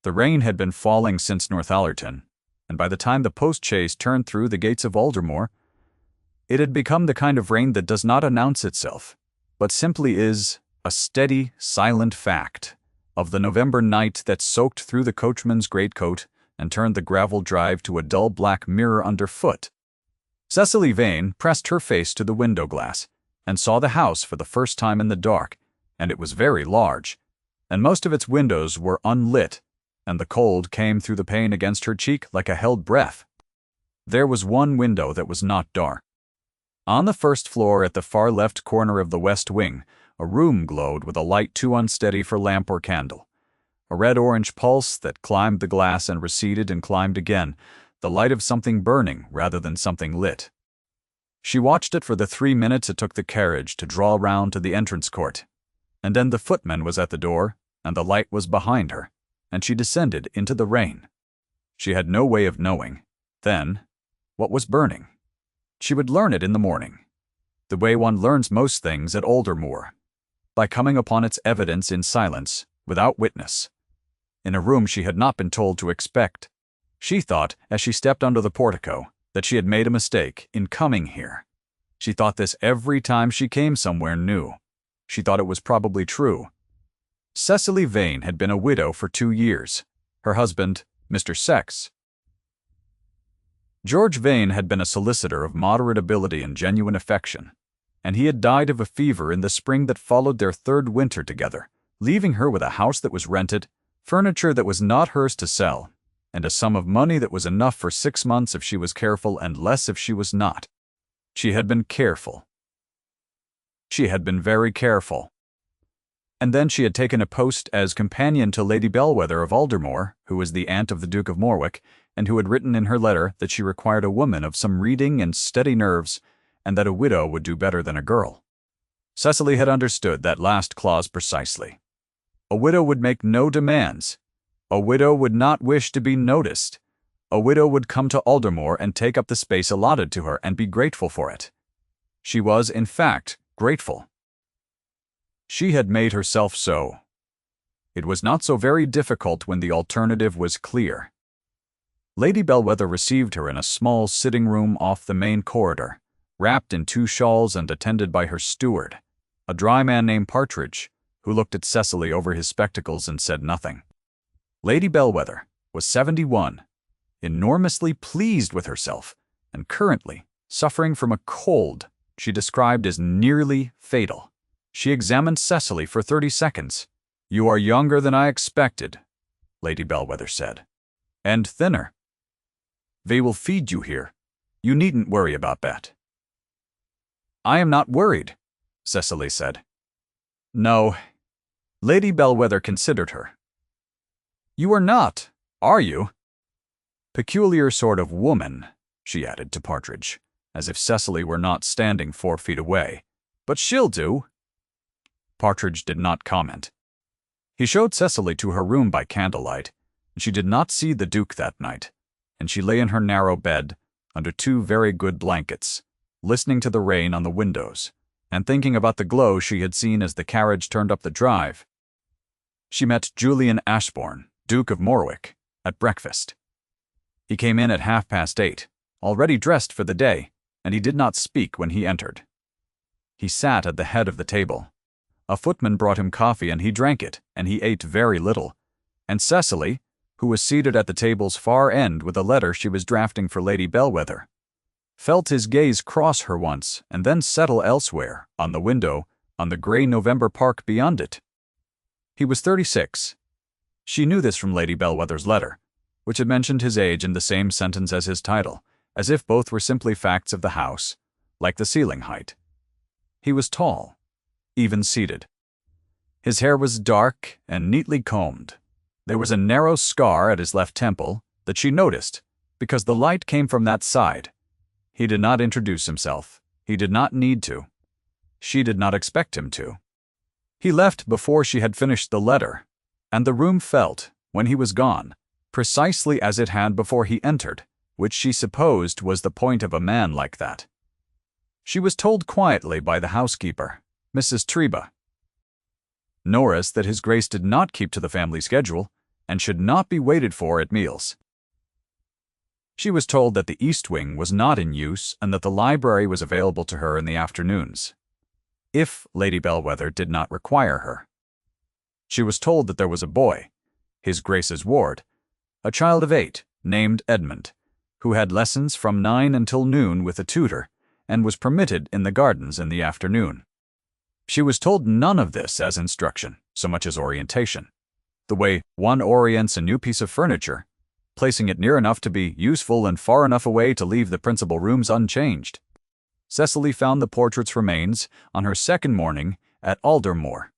The rain had been falling since Northallerton, and by the time the post-chaise turned through the gates of Aldermore, it had become the kind of rain that does not announce itself, but simply is a steady, silent fact of the November night that soaked through the coachman's greatcoat and turned the gravel drive to a dull black mirror underfoot. Cecily Vane pressed her face to the window glass and saw the house for the first time in the dark, and it was very large, and most of its windows were unlit, and the cold came through the pane against her cheek like a held breath. There was one window that was not dark. On the first floor at the far left corner of the west wing, a room glowed with a light too unsteady for lamp or candle. A red-orange pulse that climbed the glass and receded and climbed again, the light of something burning rather than something lit. She watched it for the 3 minutes it took the carriage to draw round to the entrance court, and then the footman was at the door, and the light was behind her, and she descended into the rain. She had no way of knowing, then, what was burning. She would learn it in the morning, the way one learns most things at Aldermore, by coming upon its evidence in silence, without witness, in a room she had not been told to expect. She thought, as she stepped under the portico, that she had made a mistake in coming here. She thought this every time she came somewhere new. She thought it was probably true. Cecily Vane had been a widow for 2 years. Her husband, Mr. Sex. George Vane had been a solicitor of moderate ability and genuine affection, and he had died of a fever in the spring that followed their 3rd winter together, leaving her with a house that was rented, furniture that was not hers to sell, and a sum of money that was enough for 6 months if she was careful and less if she was not. She had been careful. She had been very careful. And then she had taken a post as companion to Lady Bellwether of Aldermore, who was the aunt of the Duke of Morwick, and who had written in her letter that she required a woman of some reading and steady nerves, and that a widow would do better than a girl. Cecily had understood that last clause precisely. A widow would make no demands. A widow would not wish to be noticed. A widow would come to Aldermore and take up the space allotted to her and be grateful for it. She was, in fact, grateful. She had made herself so. It was not so very difficult when the alternative was clear. Lady Bellwether received her in a small sitting room off the main corridor, wrapped in 2 shawls and attended by her steward, a dry man named Partridge, who looked at Cecily over his spectacles and said nothing. Lady Bellwether was 71, enormously pleased with herself, and currently suffering from a cold she described as nearly fatal. She examined Cecily for 30 seconds. "You are younger than I expected," Lady Bellwether said, "and thinner. They will feed you here. You needn't worry about that." "I am not worried," Cecily said. "No." Lady Bellwether considered her. "You are not, are you? Peculiar sort of woman," she added to Partridge, as if Cecily were not standing 4 feet away. "But she'll do." Partridge did not comment. He showed Cecily to her room by candlelight, and she did not see the Duke that night, and she lay in her narrow bed, under 2 very good blankets, listening to the rain on the windows, and thinking about the glow she had seen as the carriage turned up the drive. She met Julian Ashbourne, Duke of Morwick, at breakfast. He came in at 8:30, already dressed for the day, and he did not speak when he entered. He sat at the head of the table. A footman brought him coffee and he drank it, and he ate very little, and Cecily, who was seated at the table's far end with a letter she was drafting for Lady Bellwether, felt his gaze cross her once and then settle elsewhere, on the window, on the grey November park beyond it. He was 36. She knew this from Lady Bellwether's letter, which had mentioned his age in the same sentence as his title, as if both were simply facts of the house, like the ceiling height. He was tall, even-seated. His hair was dark and neatly combed. There was a narrow scar at his left temple that she noticed, because the light came from that side. He did not introduce himself. He did not need to. She did not expect him to. He left before she had finished the letter, and the room felt, when he was gone, precisely as it had before he entered, which she supposed was the point of a man like that. She was told quietly by the housekeeper, Mrs. Treba Norris, that his Grace did not keep to the family schedule, and should not be waited for at meals. She was told that the East Wing was not in use and that the library was available to her in the afternoons, if Lady Bellwether did not require her. She was told that there was a boy, His Grace's ward, a child of 8, named Edmund, who had lessons from 9 until noon with a tutor, and was permitted in the gardens in the afternoon. She was told none of this as instruction, so much as orientation, the way one orients a new piece of furniture, placing it near enough to be useful and far enough away to leave the principal rooms unchanged. Cecily found the portrait's remains on her second morning at Aldermore.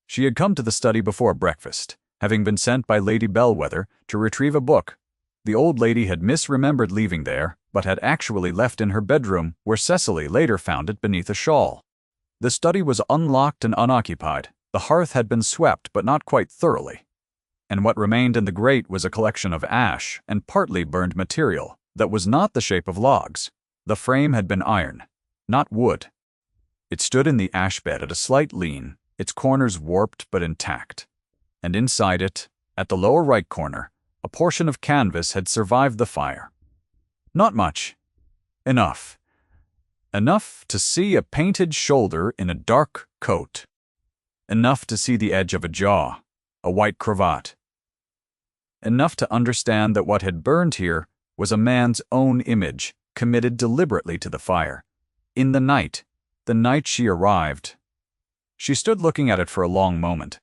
She had come to the study before breakfast, having been sent by Lady Bellwether to retrieve a book. The old lady had misremembered leaving there, but had actually left in her bedroom, where Cecily later found it beneath a shawl. The study was unlocked and unoccupied. The hearth had been swept, but not quite thoroughly, and what remained in the grate was a collection of ash and partly burned material that was not the shape of logs. The frame had been iron, not wood. It stood in the ash bed at a slight lean, its corners warped but intact, and inside it, at the lower right corner, a portion of canvas had survived the fire. Not much. Enough. Enough to see a painted shoulder in a dark coat. Enough to see the edge of a jaw, a white cravat. Enough to understand that what had burned here was a man's own image, committed deliberately to the fire. In the night she arrived. She stood looking at it for a long moment.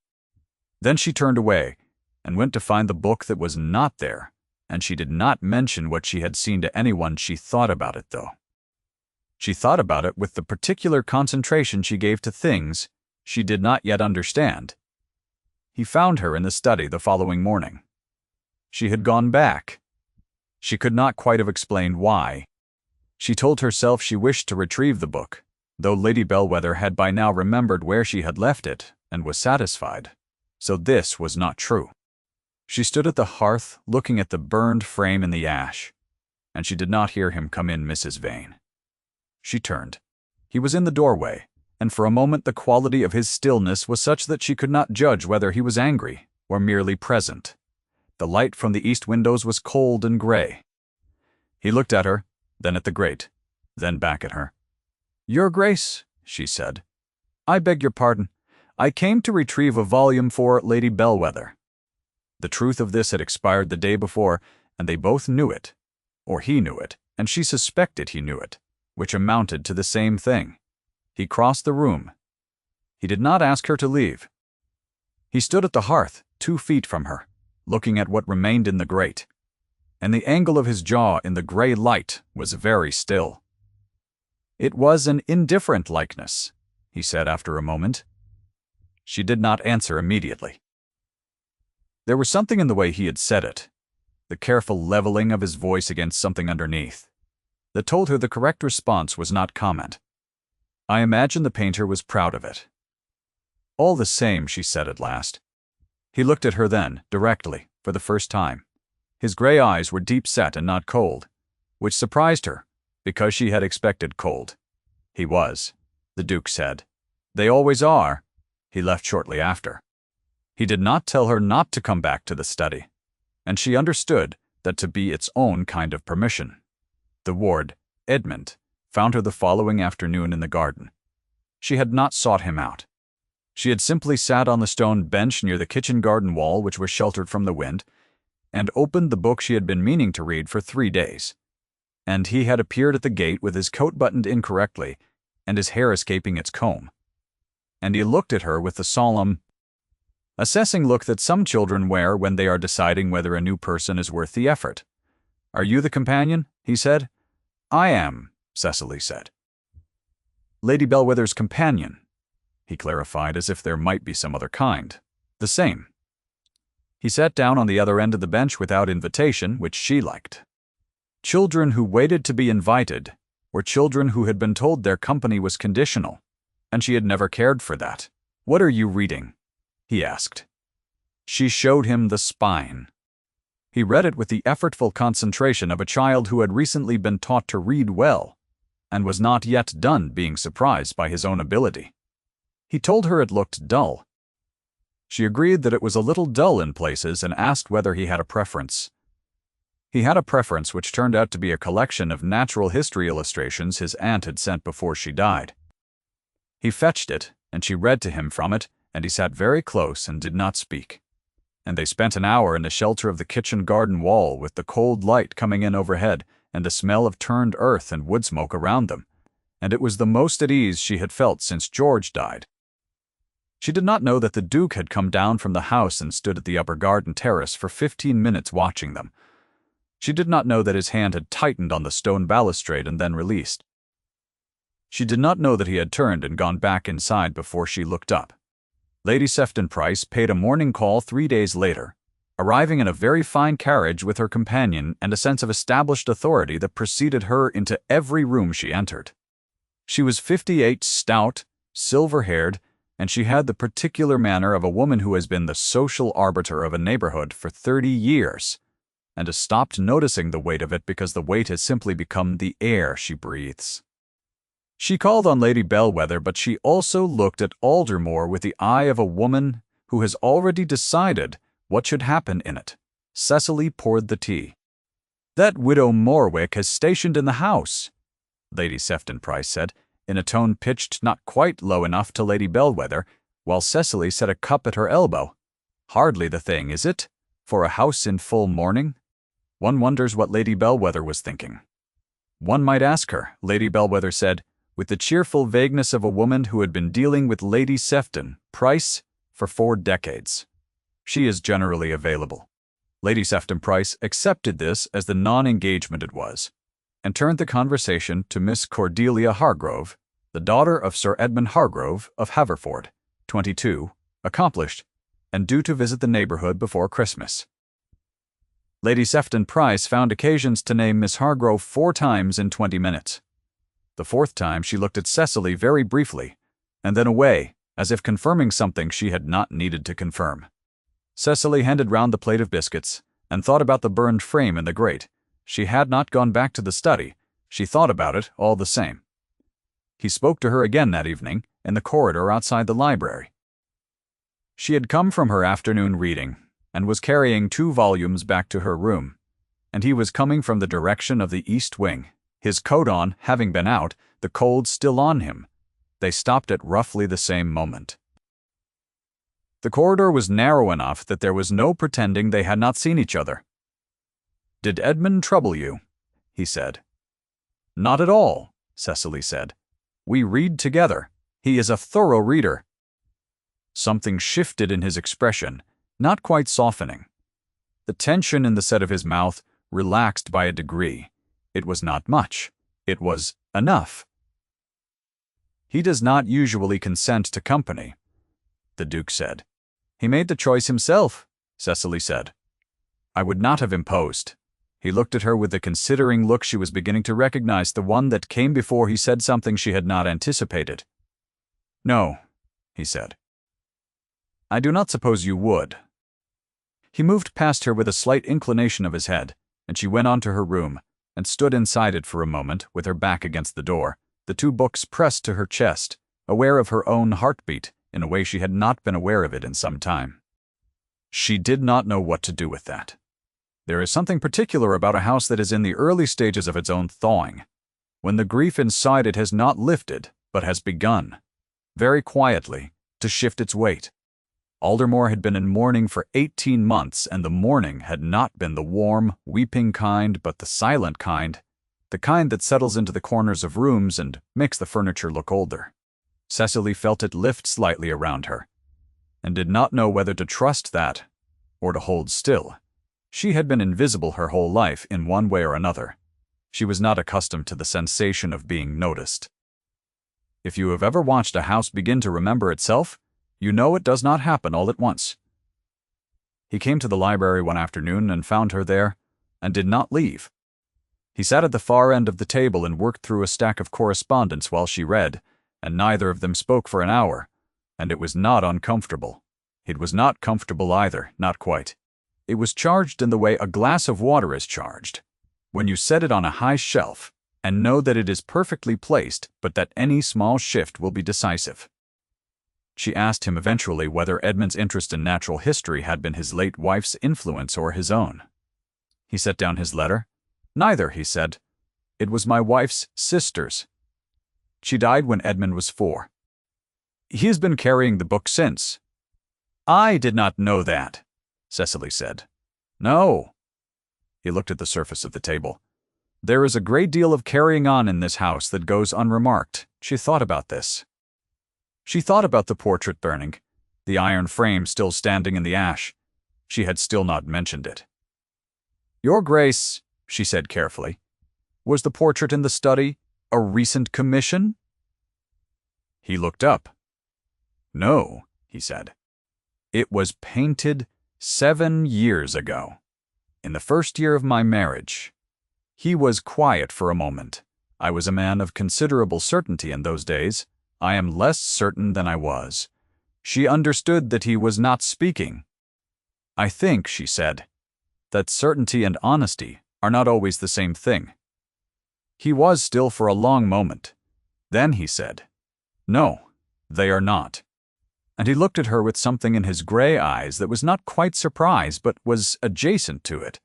Then she turned away and went to find the book that was not there, and she did not mention what she had seen to anyone. She thought about it, though. She thought about it with the particular concentration she gave to things she did not yet understand. He found her in the study the following morning. She had gone back. She could not quite have explained why. She told herself she wished to retrieve the book, though Lady Bellwether had by now remembered where she had left it and was satisfied. So this was not true. She stood at the hearth looking at the burned frame in the ash, and she did not hear him come in, Mrs. Vane. She turned. He was in the doorway, and for a moment the quality of his stillness was such that she could not judge whether he was angry or merely present. The light from the east windows was cold and gray. He looked at her, then at the grate, then back at her. "Your Grace," she said, "I beg your pardon. I came to retrieve a volume for Lady Bellwether." The truth of this had expired the day before, and they both knew it. Or he knew it, and she suspected he knew it, which amounted to the same thing. He crossed the room. He did not ask her to leave. He stood at the hearth, 2 feet from her, looking at what remained in the grate, and the angle of his jaw in the gray light was very still. "It was an indifferent likeness," he said after a moment. She did not answer immediately. There was something in the way he had said it, the careful leveling of his voice against something underneath, that told her the correct response was not comment. "I imagine the painter was proud of it." "All the same," she said at last. He looked at her then, directly, for the first time. His gray eyes were deep-set and not cold, which surprised her, because she had expected cold. He was, the Duke said. "They always are." He left shortly after. He did not tell her not to come back to the study, and she understood that to be its own kind of permission. The ward, Edmund, found her the following afternoon in the garden. She had not sought him out. She had simply sat on the stone bench near the kitchen garden wall, which was sheltered from the wind, and opened the book she had been meaning to read for 3 days. And he had appeared at the gate with his coat buttoned incorrectly and his hair escaping its comb. And he looked at her with the solemn, assessing look that some children wear when they are deciding whether a new person is worth the effort. "Are you the companion?" he said. "I am," Cecily said. "Lady Bellwether's companion," he clarified, as if there might be some other kind. "The same." He sat down on the other end of the bench without invitation, which she liked. Children who waited to be invited were children who had been told their company was conditional, and she had never cared for that. "What are you reading?" he asked. She showed him The Spine. He read it with the effortful concentration of a child who had recently been taught to read well, and was not yet done being surprised by his own ability. He told her it looked dull. She agreed that it was a little dull in places and asked whether he had a preference. He had a preference which turned out to be a collection of natural history illustrations his aunt had sent before she died. He fetched it, and she read to him from it, and he sat very close and did not speak. And they spent an hour in the shelter of the kitchen garden wall with the cold light coming in overhead and the smell of turned earth and wood smoke around them, and it was the most at ease she had felt since George died. She did not know that the Duke had come down from the house and stood at the upper garden terrace for 15 minutes watching them. She did not know that his hand had tightened on the stone balustrade and then released. She did not know that he had turned and gone back inside before she looked up. Lady Sefton Price paid a morning call 3 days later, arriving in a very fine carriage with her companion and a sense of established authority that preceded her into every room she entered. She was 58, stout, silver-haired, and she had the particular manner of a woman who has been the social arbiter of a neighborhood for 30 years, and has stopped noticing the weight of it because the weight has simply become the air she breathes. She called on Lady Bellwether, but she also looked at Aldermore with the eye of a woman who has already decided what should happen in it. Cecily poured the tea. "That widow Morwick has stationed in the house," Lady Sefton Price said, in a tone pitched not quite low enough to Lady Bellwether, while Cecily set a cup at her elbow. "Hardly the thing, is it, for a house in full mourning?" One wonders what Lady Bellwether was thinking. "One might ask her," Lady Bellwether said, with the cheerful vagueness of a woman who had been dealing with Lady Sefton Price for 4 decades. She is generally available. Lady Sefton Price accepted this as the non-engagement it was, and turned the conversation to Miss Cordelia Hargrove, the daughter of Sir Edmund Hargrove of Haverford, 22, accomplished, and due to visit the neighborhood before Christmas. Lady Sefton Price found occasions to name Miss Hargrove 4 times in 20 minutes. The 4th time she looked at Cecily very briefly, and then away, as if confirming something she had not needed to confirm. Cecily handed round the plate of biscuits, and thought about the burned frame in the grate. She had not gone back to the study. She thought about it all the same. He spoke to her again that evening, in the corridor outside the library. She had come from her afternoon reading, and was carrying 2 volumes back to her room, and he was coming from the direction of the east wing, his coat on, having been out, the cold still on him. They stopped at roughly the same moment. The corridor was narrow enough that there was no pretending they had not seen each other. "Did Edmund trouble you?" he said. "Not at all," Cecily said. "We read together. He is a thorough reader." Something shifted in his expression, not quite softening. The tension in the set of his mouth relaxed by a degree. It was not much. It was enough. "He does not usually consent to company," the Duke said. "He made the choice himself," Cecily said. "I would not have imposed." He looked at her with the considering look she was beginning to recognize, the one that came before he said something she had not anticipated. "No," he said. "I do not suppose you would." He moved past her with a slight inclination of his head, and she went on to her room, and stood inside it for a moment with her back against the door, the 2 books pressed to her chest, aware of her own heartbeat in a way she had not been aware of it in some time. She did not know what to do with that. There is something particular about a house that is in the early stages of its own thawing, when the grief inside it has not lifted, but has begun, very quietly, to shift its weight. Aldermore had been in mourning for 18 months, and the mourning had not been the warm, weeping kind, but the silent kind, the kind that settles into the corners of rooms and makes the furniture look older. Cecily felt it lift slightly around her, and did not know whether to trust that, or to hold still. She had been invisible her whole life in one way or another. She was not accustomed to the sensation of being noticed. If you have ever watched a house begin to remember itself, you know it does not happen all at once. He came to the library one afternoon and found her there, and did not leave. He sat at the far end of the table and worked through a stack of correspondence while she read, and neither of them spoke for an hour, and it was not uncomfortable. It was not comfortable either, not quite. It was charged in the way a glass of water is charged, when you set it on a high shelf and know that it is perfectly placed, but that any small shift will be decisive. She asked him eventually whether Edmund's interest in natural history had been his late wife's influence or his own. He set down his letter. Neither, he said. It was my wife's sister's. She died when Edmund was 4. He has been carrying the book since. I did not know that, Cecily said. No. He looked at the surface of the table. There is a great deal of carrying on in this house that goes unremarked. She thought about this. She thought about the portrait burning, the iron frame still standing in the ash. She had still not mentioned it. Your Grace, she said carefully, was the portrait in the study a recent commission? He looked up. No, he said. It was painted 7 years ago, in the first year of my marriage. He was quiet for a moment. I was a man of considerable certainty in those days. I am less certain than I was. She understood that he was not speaking. I think, she said, that certainty and honesty are not always the same thing. He was still for a long moment. Then he said, No, they are not. And he looked at her with something in his gray eyes that was not quite surprise but was adjacent to it.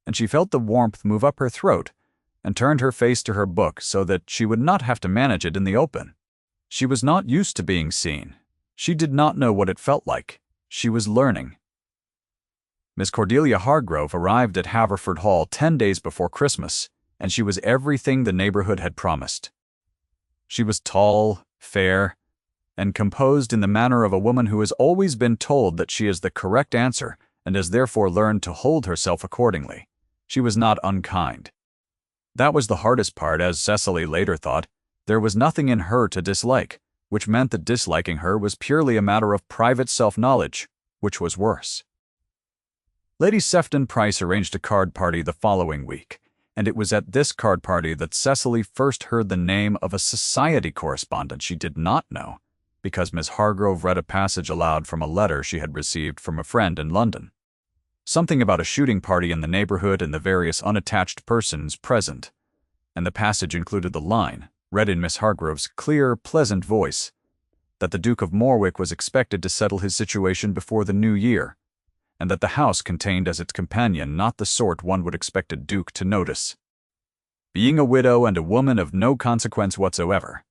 And she felt the warmth move up her throat and turned her face to her book so that she would not have to manage it in the open. She was not used to being seen. She did not know what it felt like. She was learning. Miss Cordelia Hargrove arrived at Haverford Hall 10 days before Christmas, and she was everything the neighborhood had promised. She was tall, fair, and composed in the manner of a woman who has always been told that she is the correct answer and has therefore learned to hold herself accordingly. She was not unkind. That was the hardest part, as Cecily later thought. There was nothing in her to dislike, which meant that disliking her was purely a matter of private self-knowledge, which was worse. Lady Sefton Price arranged a card party the following week, and it was at this card party that Cecily first heard the name of a society correspondent she did not know, because Miss Hargrove read a passage aloud from a letter she had received from a friend in London. Something about a shooting party in the neighborhood and the various unattached persons present, and the passage included the line, read in Miss Hargrove's clear, pleasant voice, that the Duke of Morwick was expected to settle his situation before the new year, and that the house contained as its companion not the sort one would expect a duke to notice. Being a widow and a woman of no consequence whatsoever,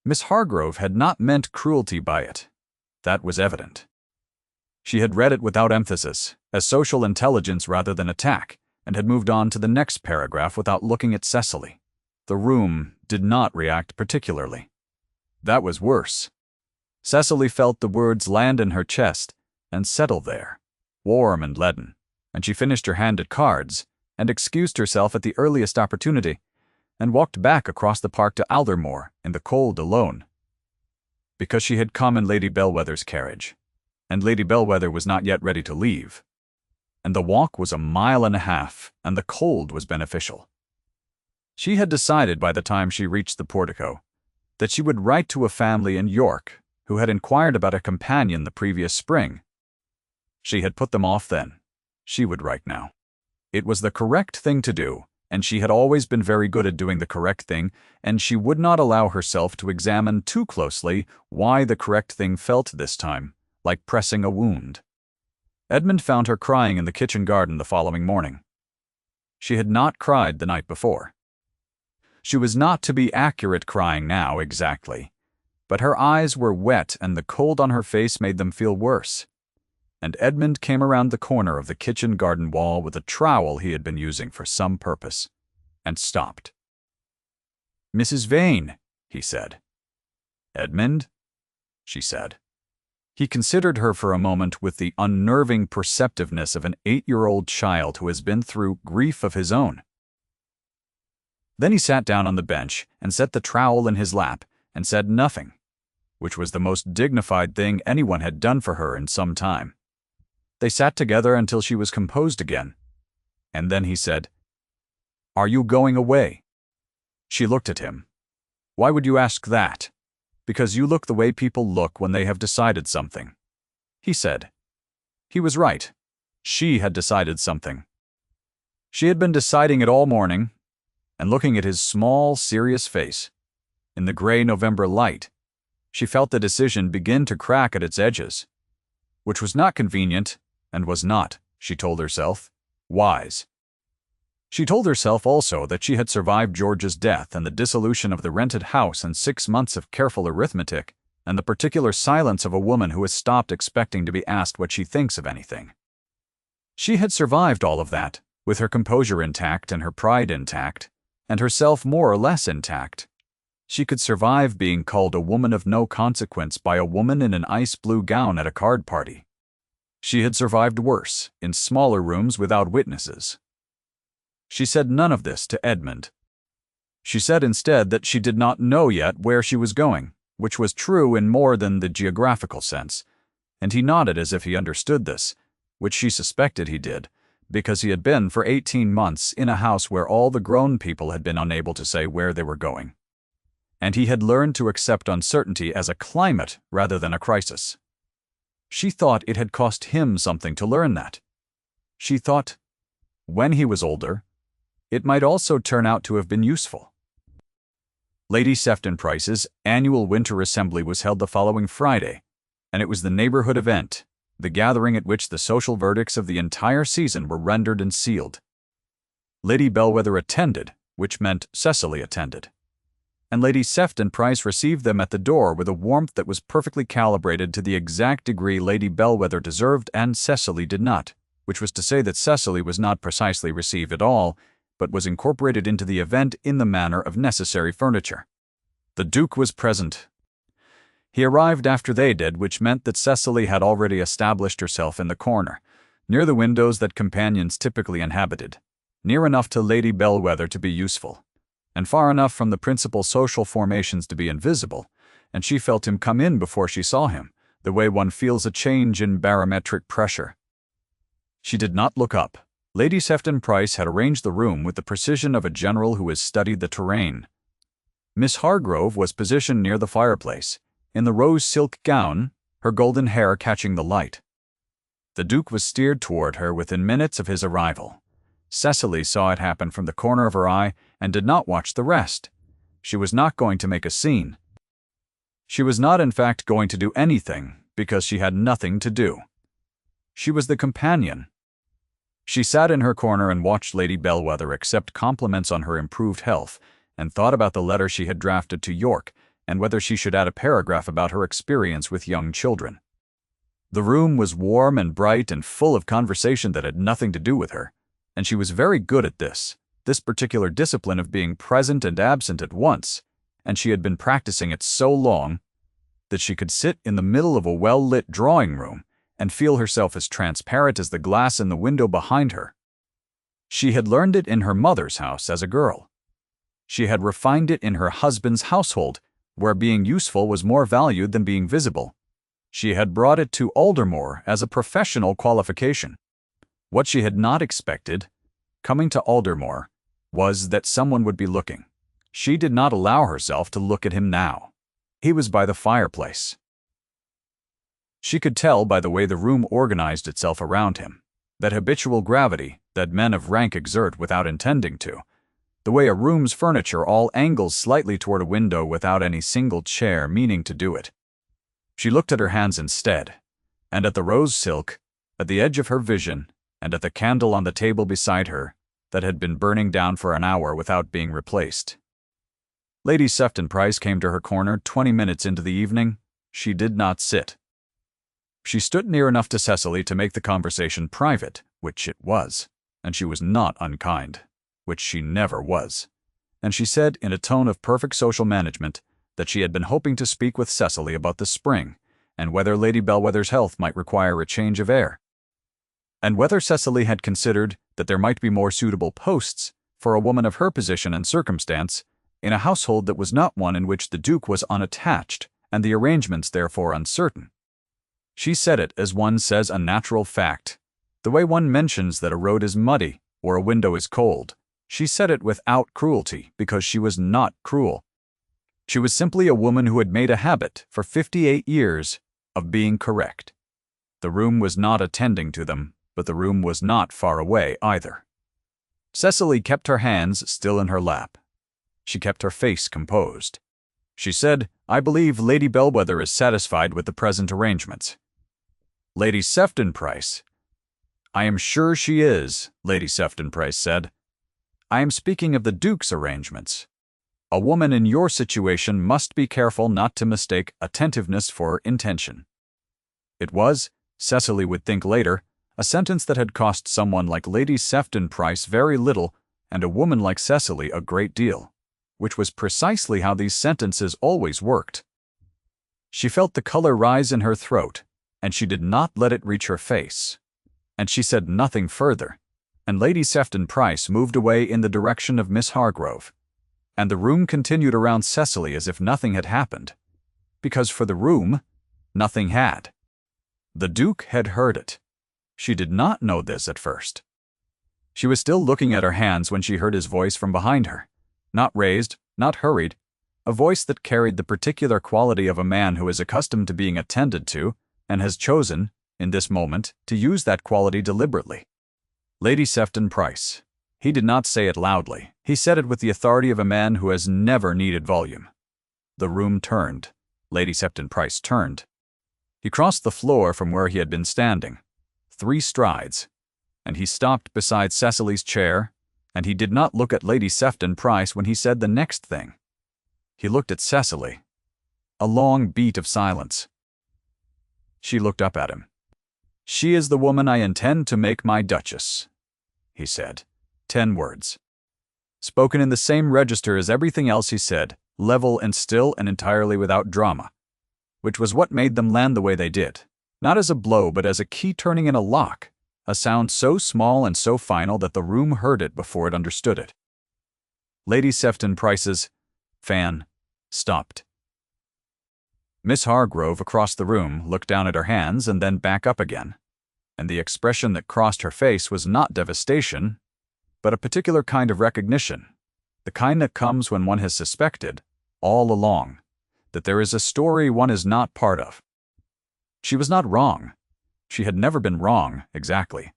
Miss Hargrove had not meant cruelty by it. That was evident. She had read it without emphasis, as social intelligence rather than attack, and had moved on to the next paragraph without looking at Cecily. The room did not react particularly. That was worse. Cecily felt the words land in her chest and settle there, warm and leaden, and she finished her hand at cards and excused herself at the earliest opportunity and walked back across the park to Aldermore in the cold alone. Because she had come in Lady Bellwether's carriage, and Lady Bellwether was not yet ready to leave, and the walk was 1.5 miles, and the cold was beneficial. She had decided by the time she reached the portico that she would write to a family in York who had inquired about a companion the previous spring. She had put them off then. She would write now. It was the correct thing to do, and she had always been very good at doing the correct thing, and she would not allow herself to examine too closely why the correct thing felt this time like pressing a wound. Edmund found her crying in the kitchen garden the following morning. She had not cried the night before. She was not to be accurate crying now, exactly, but her eyes were wet and the cold on her face made them feel worse. And Edmund came around the corner of the kitchen garden wall with a trowel he had been using for some purpose, and stopped. "Mrs. Vane," he said. "Edmund?" she said. He considered her for a moment with the unnerving perceptiveness of an 8-year-old child who has been through grief of his own. Then he sat down on the bench and set the trowel in his lap and said nothing, which was the most dignified thing anyone had done for her in some time. They sat together until she was composed again, and then he said, "Are you going away?" She looked at him. "Why would you ask that?" "Because you look the way people look when they have decided something," he said. He was right. She had decided something. She had been deciding it all morning, and looking at his small, serious face, in the gray November light, She felt the decision begin to crack at its edges, which was not convenient and was not, she told herself, wise. She told herself also that she had survived George's death and the dissolution of the rented house and 6 months of careful arithmetic and the particular silence of a woman who has stopped expecting to be asked what she thinks of anything. She had survived all of that, with her composure intact and her pride intact, and herself more or less intact. She could survive being called a woman of no consequence by a woman in an ice blue gown at a card party. She had survived worse, in smaller rooms without witnesses. She said none of this to Edmund. She said instead that she did not know yet where she was going, which was true in more than the geographical sense, and he nodded as if he understood this, which she suspected he did, because he had been for 18 months in a house where all the grown people had been unable to say where they were going. And he had learned to accept uncertainty as a climate rather than a crisis. She thought it had cost him something to learn that. She thought, when he was older, it might also turn out to have been useful. Lady Sefton Price's annual winter assembly was held the following Friday, and it was the neighborhood event, the gathering at which the social verdicts of the entire season were rendered and sealed. Lady Bellwether attended, which meant Cecily attended, and Lady Sefton Price received them at the door with a warmth that was perfectly calibrated to the exact degree Lady Bellwether deserved and Cecily did not, which was to say that Cecily was not precisely received at all, but was incorporated into the event in the manner of necessary furniture. The Duke was present. He arrived after they did, which meant that Cecily had already established herself in the corner, near the windows that companions typically inhabited, near enough to Lady Bellwether to be useful, and far enough from the principal social formations to be invisible, and she felt him come in before she saw him, the way one feels a change in barometric pressure. She did not look up. Lady Sefton Price had arranged the room with the precision of a general who has studied the terrain. Miss Hargrove was positioned near the fireplace, in the rose silk gown, her golden hair catching the light. The Duke was steered toward her within minutes of his arrival. Cecily saw it happen from the corner of her eye and did not watch the rest. She was not going to make a scene. She was not, in fact, going to do anything because she had nothing to do. She was the companion. She sat in her corner and watched Lady Bellwether accept compliments on her improved health and thought about the letter she had drafted to York and whether she should add a paragraph about her experience with young children. The room was warm and bright and full of conversation that had nothing to do with her, and she was very good at this particular discipline of being present and absent at once, and she had been practicing it so long that she could sit in the middle of a well-lit drawing room and feel herself as transparent as the glass in the window behind her. She had learned it in her mother's house as a girl. She had refined it in her husband's household, where being useful was more valued than being visible. She had brought it to Aldermore as a professional qualification. What she had not expected, coming to Aldermore, was that someone would be looking. She did not allow herself to look at him now. He was by the fireplace. She could tell by the way the room organized itself around him, that habitual gravity that men of rank exert without intending to, the way a room's furniture all angles slightly toward a window without any single chair meaning to do it. She looked at her hands instead, and at the rose silk, at the edge of her vision, and at the candle on the table beside her that had been burning down for an hour without being replaced. Lady Sefton Price came to her corner 20 minutes into the evening. She did not sit. She stood near enough to Cecily to make the conversation private, which it was, and she was not unkind, which she never was, and she said in a tone of perfect social management that she had been hoping to speak with Cecily about the spring, and whether Lady Bellwether's health might require a change of air, and whether Cecily had considered that there might be more suitable posts for a woman of her position and circumstance in a household that was not one in which the Duke was unattached, and the arrangements therefore uncertain. She said it as one says a natural fact, the way one mentions that a road is muddy or a window is cold. She said it without cruelty because she was not cruel. She was simply a woman who had made a habit for 58 years of being correct. The room was not attending to them, but the room was not far away either. Cecily kept her hands still in her lap. She kept her face composed. She said, I believe Lady Bellwether is satisfied with the present arrangements. Lady Sefton Price. I am sure she is, Lady Sefton Price said. I am speaking of the Duke's arrangements. A woman in your situation must be careful not to mistake attentiveness for intention. It was, Cecily would think later, a sentence that had cost someone like Lady Sefton Price very little and a woman like Cecily a great deal, which was precisely how these sentences always worked. She felt the color rise in her throat, and she did not let it reach her face. And she said nothing further, and Lady Sefton Price moved away in the direction of Miss Hargrove, and the room continued around Cecily as if nothing had happened, because for the room, nothing had. The Duke had heard it. She did not know this at first. She was still looking at her hands when she heard his voice from behind her, not raised, not hurried, a voice that carried the particular quality of a man who is accustomed to being attended to and has chosen, in this moment, to use that quality deliberately. Lady Sefton Price. He did not say it loudly. He said it with the authority of a man who has never needed volume. The room turned. Lady Sefton Price turned. He crossed the floor from where he had been standing, 3 strides, and he stopped beside Cecily's chair, and he did not look at Lady Sefton Price when he said the next thing. He looked at Cecily. A long beat of silence. She looked up at him. "She is the woman I intend to make my Duchess," he said. 10 words. Spoken in the same register as everything else he said, level and still and entirely without drama, which was what made them land the way they did, not as a blow but as a key turning in a lock, a sound so small and so final that the room heard it before it understood it. Lady Sefton Price's fan stopped. Miss Hargrove across the room looked down at her hands and then back up again, and the expression that crossed her face was not devastation, but a particular kind of recognition, the kind that comes when one has suspected, all along, that there is a story one is not part of. She was not wrong. She had never been wrong, exactly.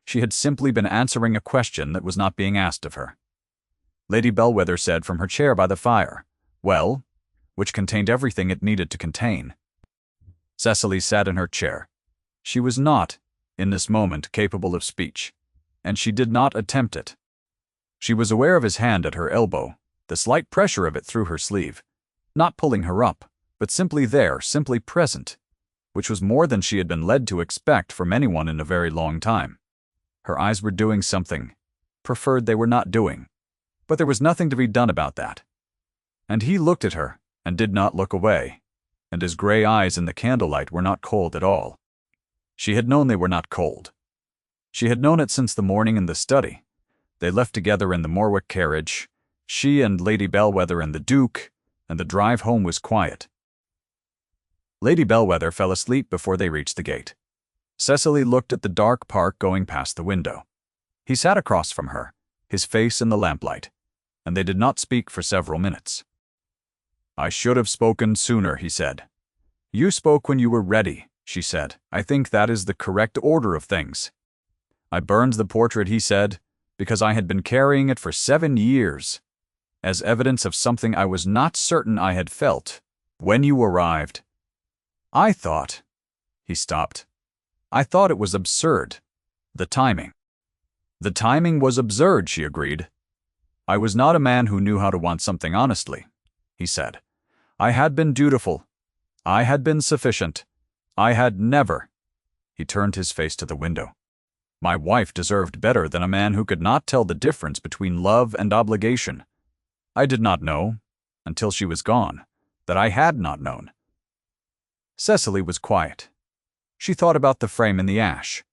She had simply been answering a question that was not being asked of her. Lady Bellwether said from her chair by the fire, "Well," which contained everything it needed to contain. Cecily sat in her chair. She was not, in this moment, capable of speech, and she did not attempt it. She was aware of his hand at her elbow, the slight pressure of it through her sleeve, not pulling her up, but simply there, simply present, which was more than she had been led to expect from anyone in a very long time. Her eyes were doing something, preferred they were not doing, but there was nothing to be done about that. And he looked at her, and did not look away, and his gray eyes in the candlelight were not cold at all. She had known they were not cold. She had known it since the morning in the study. They left together in the Morwick carriage, she and Lady Bellwether and the Duke, and the drive home was quiet. Lady Bellwether fell asleep before they reached the gate. Cecily looked at the dark park going past the window. He sat across from her, his face in the lamplight, and they did not speak for several minutes. "I should have spoken sooner," he said. "You spoke when you were ready," she said. "I think that is the correct order of things." "I burned the portrait," he said, "because I had been carrying it for 7 years, as evidence of something I was not certain I had felt when you arrived. I thought—" He stopped. "I thought it was absurd. The timing." "The timing was absurd," she agreed. "I was not a man who knew how to want something honestly," he said. "I had been dutiful. I had been sufficient. I had never—" He turned his face to the window. "My wife deserved better than a man who could not tell the difference between love and obligation. I did not know, until she was gone, that I had not known." Cecily was quiet. She thought about the frame in the ash.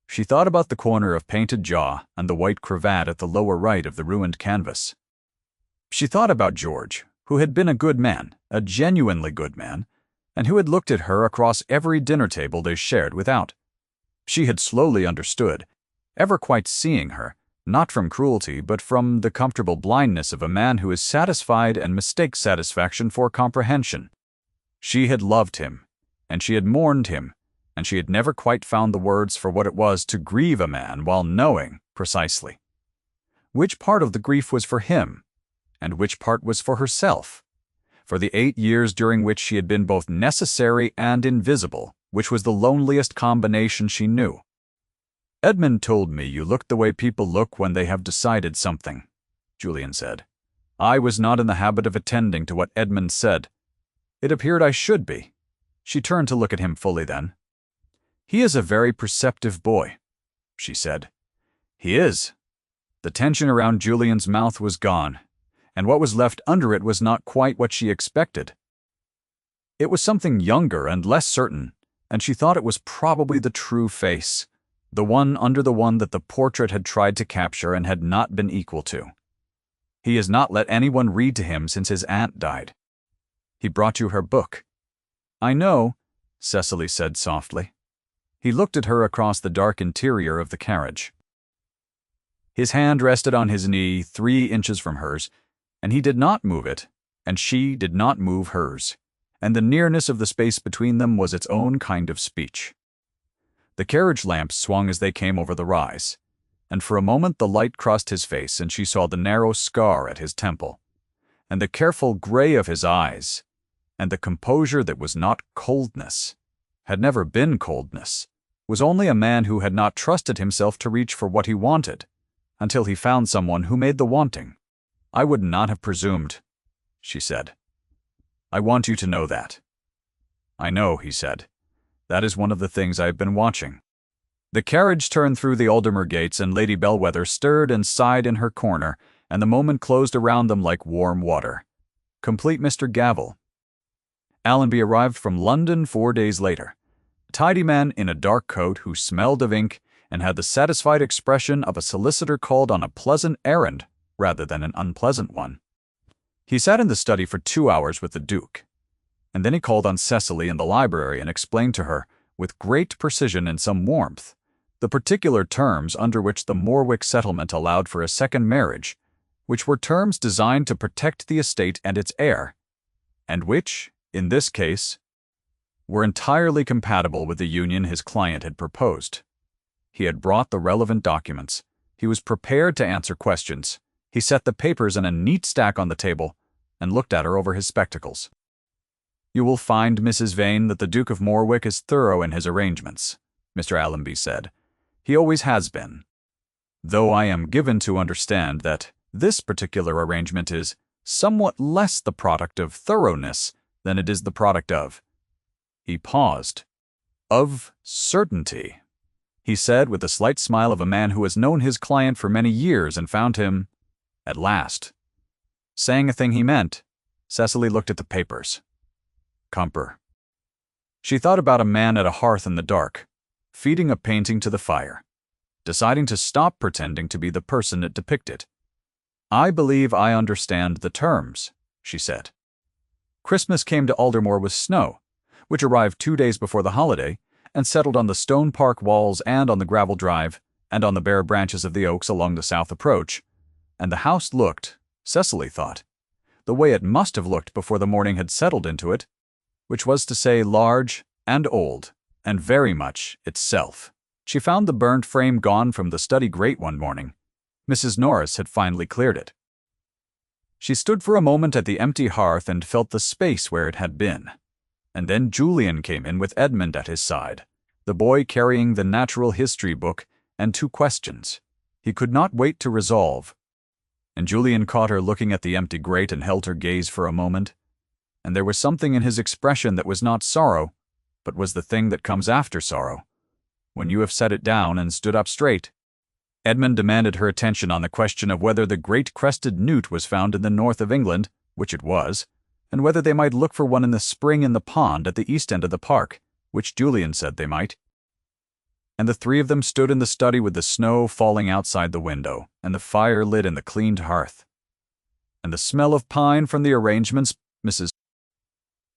She thought about the corner of painted jaw and the white cravat at the lower right of the ruined canvas. She thought about George, who had been a good man, a genuinely good man, and who had looked at her across every dinner table they shared without. She had slowly understood, ever quite seeing her, not from cruelty but from the comfortable blindness of a man who is satisfied and mistakes satisfaction for comprehension. She had loved him, and she had mourned him, and she had never quite found the words for what it was to grieve a man while knowing, precisely, which part of the grief was for him, and which part was for herself. for the 8 years during which she had been both necessary and invisible, which was the loneliest combination she knew. "Edmund told me you looked the way people look when they have decided something," Julian said. "I was not in the habit of attending to what Edmund said. It appeared I should be." She turned to look at him fully then. "He is a very perceptive boy," she said. "He is." The tension around Julian's mouth was gone, and what was left under it was not quite what she expected. It was something younger and less certain, and she thought it was probably the true face, the one under the one that the portrait had tried to capture and had not been equal to. "He has not let anyone read to him since his aunt died. He brought you her book." "I know," Cecily said softly. He looked at her across the dark interior of the carriage. His hand rested on his knee 3 inches from hers, and he did not move it, and she did not move hers, and the nearness of the space between them was its own kind of speech. The carriage lamps swung as they came over the rise, and for a moment the light crossed his face and she saw the narrow scar at his temple, and the careful gray of his eyes, and the composure that was not coldness, had never been coldness, was only a man who had not trusted himself to reach for what he wanted, until he found someone who made the wanting. "I would not have presumed," she said. "I want you to know that." "I know," he said. "That is one of the things I have been watching." The carriage turned through the Aldermer gates and Lady Bellwether stirred and sighed in her corner, and the moment closed around them like warm water. Complete Mr. Gavel. Allenby arrived from London 4 days later, a tidy man in a dark coat who smelled of ink and had the satisfied expression of a solicitor called on a pleasant errand rather than an unpleasant one. He sat in the study for 2 hours with the Duke, and then he called on Cecily in the library and explained to her, with great precision and some warmth, the particular terms under which the Morwick settlement allowed for a second marriage, which were terms designed to protect the estate and its heir, and which, in this case, were entirely compatible with the union his client had proposed. He had brought the relevant documents. He was prepared to answer questions. He set the papers in a neat stack on the table and looked at her over his spectacles. "You will find, Mrs. Vane, that the Duke of Morwick is thorough in his arrangements," Mr. Allenby said. "He always has been. Though I am given to understand that this particular arrangement is somewhat less the product of thoroughness than it is the product of—" He paused. "Of certainty," he said with the slight smile of a man who has known his client for many years and found him, at last, saying a thing he meant. Cecily looked at the papers. Comper. She thought about a man at a hearth in the dark, feeding a painting to the fire, deciding to stop pretending to be the person it depicted. "I believe I understand the terms," she said. Christmas came to Aldermore with snow, which arrived 2 days before the holiday, and settled on the stone park walls and on the gravel drive, and on the bare branches of the oaks along the south approach, and the house looked, Cecily thought, the way it must have looked before the morning had settled into it, which was to say large and old, and very much itself. She found the burnt frame gone from the study grate one morning. Mrs. Norris had finally cleared it. She stood for a moment at the empty hearth and felt the space where it had been. And then Julian came in with Edmund at his side, the boy carrying the natural history book and 2 questions he could not wait to resolve. And Julian caught her looking at the empty grate and held her gaze for a moment, and there was something in his expression that was not sorrow, but was the thing that comes after sorrow, when you have set it down and stood up straight. Edmund demanded her attention on the question of whether the great crested newt was found in the north of England, which it was, and whether they might look for one in the spring in the pond at the east end of the park, which Julian said they might. And the 3 of them stood in the study with the snow falling outside the window, and the fire lit in the cleaned hearth. And the smell of pine from the arrangements Mrs.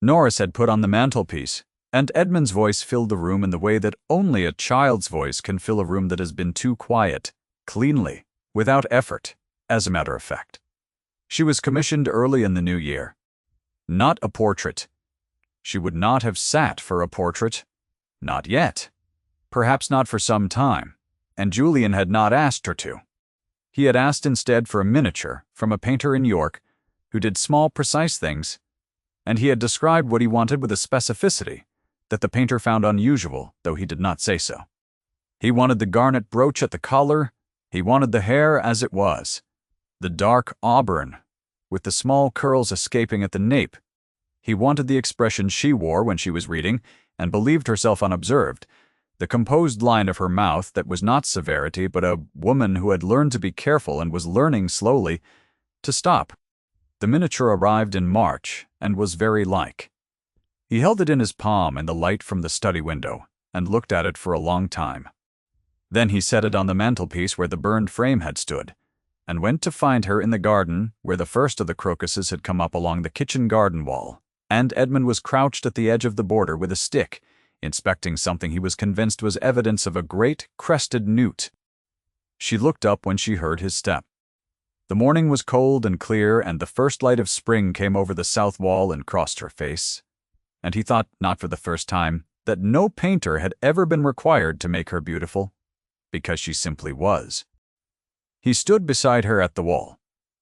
Norris had put on the mantelpiece, and Edmund's voice filled the room in the way that only a child's voice can fill a room that has been too quiet, cleanly, without effort, as a matter of fact. She was commissioned early in the new year. Not a portrait. She would not have sat for a portrait. Not yet. Perhaps not for some time, and Julian had not asked her to. He had asked instead for a miniature from a painter in York who did small, precise things, and he had described what he wanted with a specificity that the painter found unusual, though he did not say so. He wanted the garnet brooch at the collar, he wanted the hair as it was, the dark auburn, with the small curls escaping at the nape. He wanted the expression she wore when she was reading and believed herself unobserved, the composed line of her mouth that was not severity but a woman who had learned to be careful and was learning slowly to stop. The miniature arrived in March and was very like. He held it in his palm in the light from the study window and looked at it for a long time. Then he set it on the mantelpiece where the burned frame had stood, and went to find her in the garden where the first of the crocuses had come up along the kitchen garden wall, and Edmund was crouched at the edge of the border with a stick, inspecting something he was convinced was evidence of a great crested newt. She looked up when she heard his step. The morning was cold and clear, and the first light of spring came over the south wall and crossed her face, and he thought, not for the first time, that no painter had ever been required to make her beautiful, because she simply was. He stood beside her at the wall.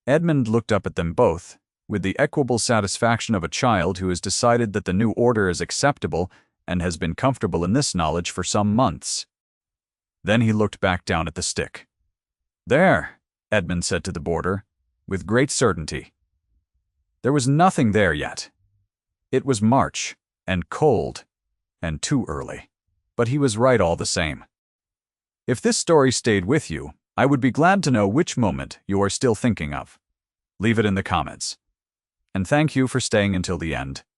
Edmund looked up at them both, with the equable satisfaction of a child who has decided that the new order is acceptable and has been comfortable in this knowledge for some months. Then he looked back down at the stick. "There," Edmund said to the boarder, with great certainty. There was nothing there yet. It was March, and cold, and too early. But he was right all the same. If this story stayed with you, I would be glad to know which moment you are still thinking of. Leave it in the comments. And thank you for staying until the end.